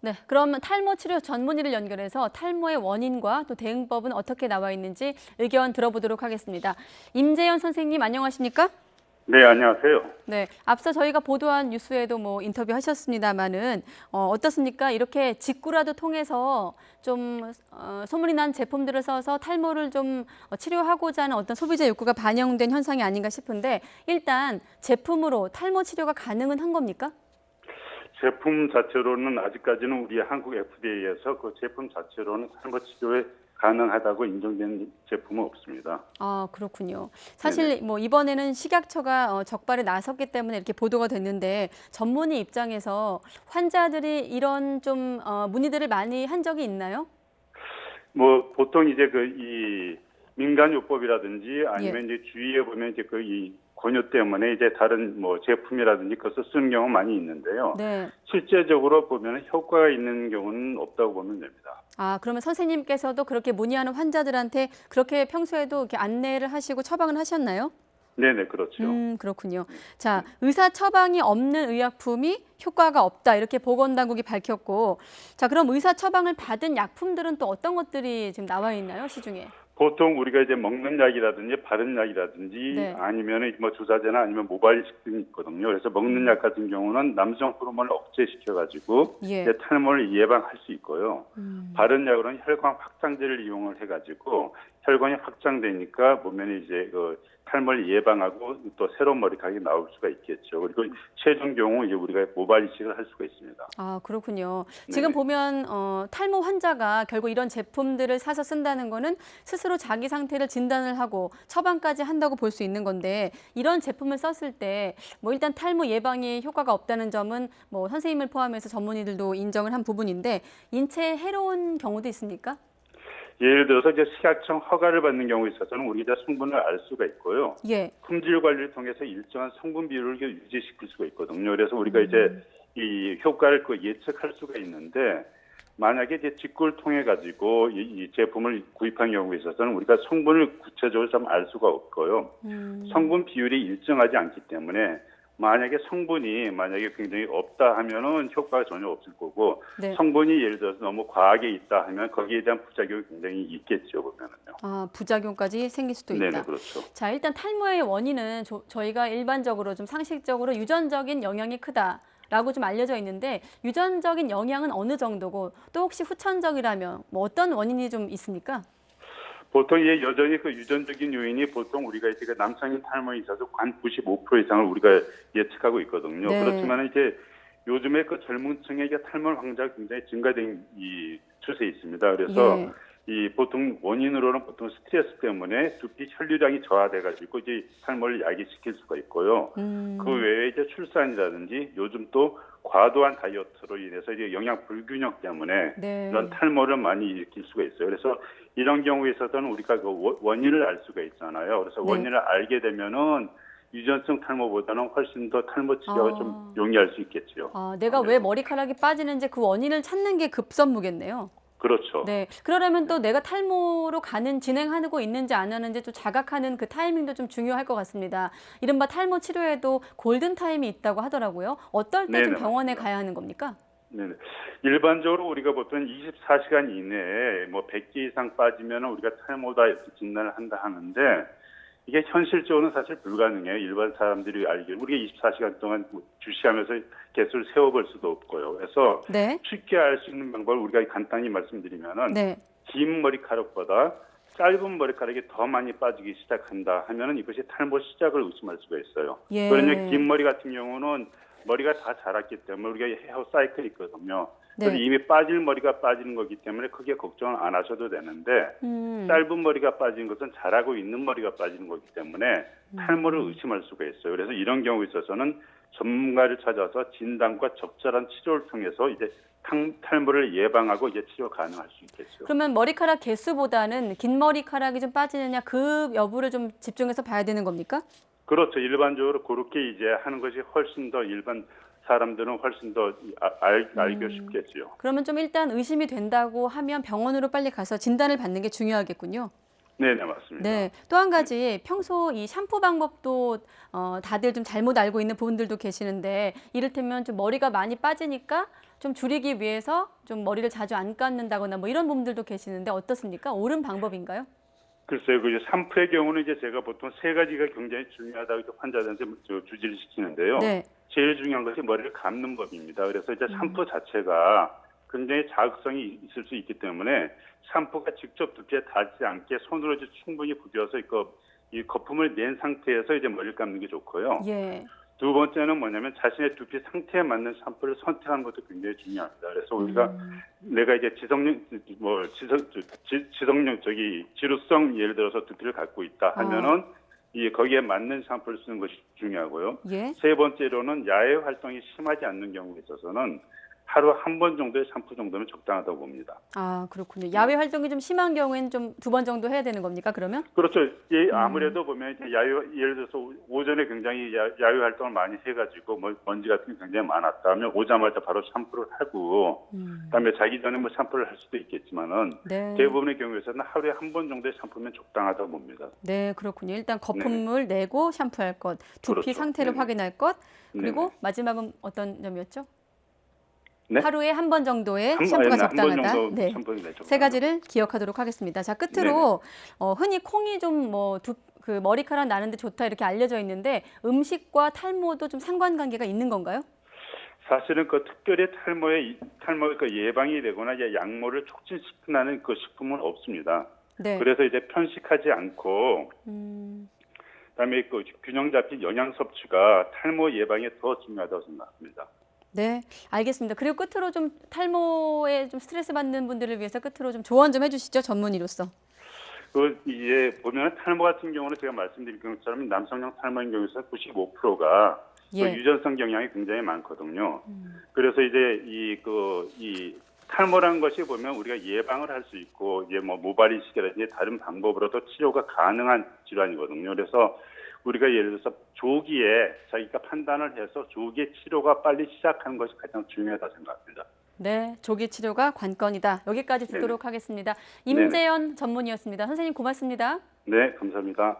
네, 그러면 탈모 치료 전문의를 연결해서 탈모의 원인과 또 대응법은 어떻게 나와 있는지 의견 들어보도록 하겠습니다. 임재현 선생님 안녕하십니까? 네, 안녕하세요. 네, 앞서 저희가 보도한 뉴스에도 인터뷰하셨습니다마는 어떻습니까? 이렇게 직구라도 통해서 좀 소문이 난 제품들을 써서 탈모를 좀 치료하고자 하는 어떤 소비자 욕구가 반영된 현상이 아닌가 싶은데 일단 제품으로 탈모 치료가 가능은 한 겁니까? 제품 자체로는 아직까지는 우리 한국 FDA에서 그 제품 자체로는 탈모 치료에 가능하다고 인정된 제품은 없습니다. 아, 그렇군요. 사실 이번에는 식약처가 적발에 나섰기 때문에 이렇게 보도가 됐는데 전문의 입장에서 환자들이 이런 좀 문의들을 많이 한 적이 있나요? 보통 이제 이 민간요법이라든지 아니면 이제 주위에 보면 이제 이 권유 때문에 이제 다른 제품이라든지 그것을 쓰는 경우 많이 있는데요. 네. 실제적으로 보면 효과가 있는 경우는 없다고 보면 됩니다. 아, 그러면 선생님께서도 그렇게 문의하는 환자들한테 그렇게 평소에도 이렇게 안내를 하시고 처방을 하셨나요? 네네, 그렇죠. 그렇군요. 자, 의사 처방이 없는 의약품이 효과가 없다 이렇게 보건당국이 밝혔고, 자, 그럼 의사 처방을 받은 약품들은 또 어떤 것들이 지금 나와 있나요, 시중에? 보통 우리가 이제 먹는 약이라든지 바른 약이라든지 네. 아니면 주사제나 아니면 모발이식 등이 있거든요. 그래서 먹는 약 같은 경우는 남성 호르몬을 억제시켜가지고 예. 탈모를 예방할 수 있고요. 바른 약으로는 혈관 확장제를 이용을 해가지고 혈관이 확장되니까 몸에 이제 탈모를 예방하고 또 새로운 머리카락이 나올 수가 있겠죠. 그리고 최종 경우 이제 우리가 모발 이식을 할 수가 있습니다. 아, 그렇군요. 네네. 지금 보면 탈모 환자가 결국 이런 제품들을 사서 쓴다는 거는 스스로 자기 상태를 진단을 하고 처방까지 한다고 볼 수 있는 건데 이런 제품을 썼을 때 일단 탈모 예방에 효과가 없다는 점은 선생님을 포함해서 전문의들도 인정을 한 부분인데 인체에 해로운 경우도 있습니까? 예를 들어서 이제 식약청 허가를 받는 경우에 있어서는 우리가 성분을 알 수가 있고요. 예. 품질 관리를 통해서 일정한 성분 비율을 유지시킬 수가 있거든요. 그래서 우리가 이제 이 효과를 예측할 수가 있는데 만약에 이제 직구를 통해 가지고 이 제품을 구입한 경우에 있어서는 우리가 성분을 구체적으로 좀 알 수가 없고요. 성분 비율이 일정하지 않기 때문에 만약에 성분이 굉장히 없다 하면은 효과가 전혀 없을 거고 네. 성분이 예를 들어서 너무 과하게 있다 하면 거기에 대한 부작용이 굉장히 있겠죠, 보면은요. 아, 부작용까지 생길 수도 있다. 네네, 그렇죠. 자, 일단 탈모의 원인은 저희가 일반적으로 좀 상식적으로 유전적인 영향이 크다라고 좀 알려져 있는데 유전적인 영향은 어느 정도고 또 혹시 후천적이라면 어떤 원인이 좀 있습니까? 보통 여전히 유전적인 요인이 보통 우리가 이제 남성인 탈모에 있어서 한 95% 이상을 우리가 예측하고 있거든요. 네. 그렇지만 이제 요즘에 젊은 층의 탈모 환자가 굉장히 증가된 이 추세에 있습니다. 그래서 예. 이 보통 원인으로는 보통 스트레스 때문에 두피 혈류량이 저하돼가지고 이제 탈모를 야기시킬 수가 있고요. 그 외에 이제 출산이라든지 요즘 또 과도한 다이어트로 인해서 이제 영양 불균형 때문에 네. 이런 탈모를 많이 일으킬 수가 있어요. 그래서 이런 경우에 있어서는 우리가 원인을 알 수가 있잖아요. 그래서 네. 원인을 알게 되면은 유전성 탈모보다는 훨씬 더 탈모 치료가 좀 용이할 수 있겠죠. 아, 내가 왜 머리카락이 빠지는지 그 원인을 찾는 게 급선무겠네요. 그렇죠. 네. 그러려면 또 내가 탈모로 진행하고 있는지 안 하는지 또 자각하는 그 타이밍도 좀 중요할 것 같습니다. 이른바 탈모 치료에도 골든 타임이 있다고 하더라고요. 어떨 때 좀 네네, 병원에 맞습니다. 가야 하는 겁니까? 네. 일반적으로 우리가 보통 24시간 이내에 100개 이상 빠지면 우리가 탈모다 이렇게 진단을 한다 하는데 이게 현실적으로는 사실 불가능해요. 일반 사람들이 알기로 우리가 24시간 동안 주시하면서 개수를 세워볼 수도 없고요. 그래서 네. 쉽게 알 수 있는 방법을 우리가 간단히 말씀드리면은 네. 긴 머리카락보다 짧은 머리카락이 더 많이 빠지기 시작한다 하면은 이것이 탈모 시작을 의심할 수가 있어요. 예. 그러나 긴 머리 같은 경우는 머리가 다 자랐기 때문에 우리가 헤어 사이클이 있거든요. 그래서 네. 이미 빠질 머리가 빠지는 거기 때문에 크게 걱정을 안 하셔도 되는데 짧은 머리가 빠지는 것은 자라고 있는 머리가 빠지는 거기 때문에 탈모를 의심할 수가 있어요. 그래서 이런 경우에 있어서는 전문가를 찾아서 진단과 적절한 치료를 통해서 이제 탈모를 예방하고 이제 치료 가능할 수 있겠죠. 그러면 머리카락 개수보다는 긴 머리카락이 좀 빠지느냐 그 여부를 좀 집중해서 봐야 되는 겁니까? 그렇죠. 일반적으로 그렇게 이제 하는 것이 훨씬 더 일반 사람들은 훨씬 더 알기 쉽겠죠. 그러면 좀 일단 의심이 된다고 하면 병원으로 빨리 가서 진단을 받는 게 중요하겠군요. 네, 맞습니다. 네, 또 한 가지 평소 이 샴푸 방법도 다들 좀 잘못 알고 있는 부분들도 계시는데 이를테면 좀 머리가 많이 빠지니까 좀 줄이기 위해서 좀 머리를 자주 안 감는다거나 뭐 이런 분들도 계시는데 어떻습니까? 옳은 방법인가요? 글쎄요, 그 샴푸의 경우는 이제 제가 보통 세 가지가 굉장히 중요하다고 이렇게 환자들한테 주지를 시키는데요. 네. 제일 중요한 것이 머리를 감는 법입니다. 그래서 이제 샴푸 자체가 굉장히 자극성이 있을 수 있기 때문에 샴푸가 직접 두피에 닿지 않게 손으로 이제 충분히 부벼서 이 거품을 낸 상태에서 이제 머리를 감는 게 좋고요. 예. 두 번째는 뭐냐면 자신의 두피 상태에 맞는 샴푸를 선택하는 것도 굉장히 중요합니다. 그래서 우리가 내가 이제 지루성 예를 들어서 두피를 갖고 있다 하면은 거기에 맞는 샴푸를 쓰는 것이 중요하고요. 예. 세 번째로는 야외 활동이 심하지 않는 경우에 있어서는 하루 한 번 정도의 샴푸 정도면 적당하다고 봅니다. 아, 그렇군요. 야외 활동이 좀 심한 경우에는 좀 2번 정도 해야 되는 겁니까, 그러면? 그렇죠. 아무래도 보면 이제 예를 들어서 오전에 굉장히 야외 활동을 많이 해가지고 뭐 먼지 같은 게 굉장히 많았다 하면 오자마자 바로 샴푸를 하고 그다음에 자기 전에 뭐 샴푸를 할 수도 있겠지만은 네. 대부분의 경우에서는 하루에 한 번 정도의 샴푸면 적당하다고 봅니다. 네, 그렇군요. 일단 거품을 내고 샴푸할 것, 두피 그렇죠. 상태를 네네. 확인할 것, 그리고 네네. 마지막은 어떤 점이었죠? 네? 하루에 한 번 정도의 한 샴푸가 번 적당하다. 정도 네. 샴푸는 적당하다. 세 가지를 기억하도록 하겠습니다. 자, 끝으로 흔히 콩이 좀 그 머리카락 나는데 좋다 이렇게 알려져 있는데 음식과 탈모도 좀 상관관계가 있는 건가요? 사실은 그 특별히 탈모의 그 예방이 되거나 이제 양모를 촉진시키는 그 식품은 없습니다. 네. 그래서 이제 편식하지 않고 그다음에 그 균형 잡힌 영양 섭취가 탈모 예방에 더 중요하다고 생각합니다. 네, 알겠습니다. 그리고 끝으로 좀 탈모에 좀 스트레스 받는 분들을 위해서 끝으로 좀 조언 좀 해주시죠, 전문의로서. 이제 보면 탈모 같은 경우는 제가 말씀드린 것처럼 남성형 탈모인 경우에서 95%가 예. 유전성 경향이 굉장히 많거든요. 그래서 이제 이 탈모라는 것이 보면 우리가 예방을 할 수 있고 이제 뭐 모발 이식이라든지 다른 방법으로도 치료가 가능한 질환이거든요. 그래서 우리가 예를 들어서 조기에 자기가 판단을 해서 조기에 치료가 빨리 시작하는 것이 가장 중요하다 생각합니다. 네, 조기 치료가 관건이다. 여기까지 듣도록 하겠습니다. 임재현 전문의였습니다. 선생님 고맙습니다. 네, 감사합니다.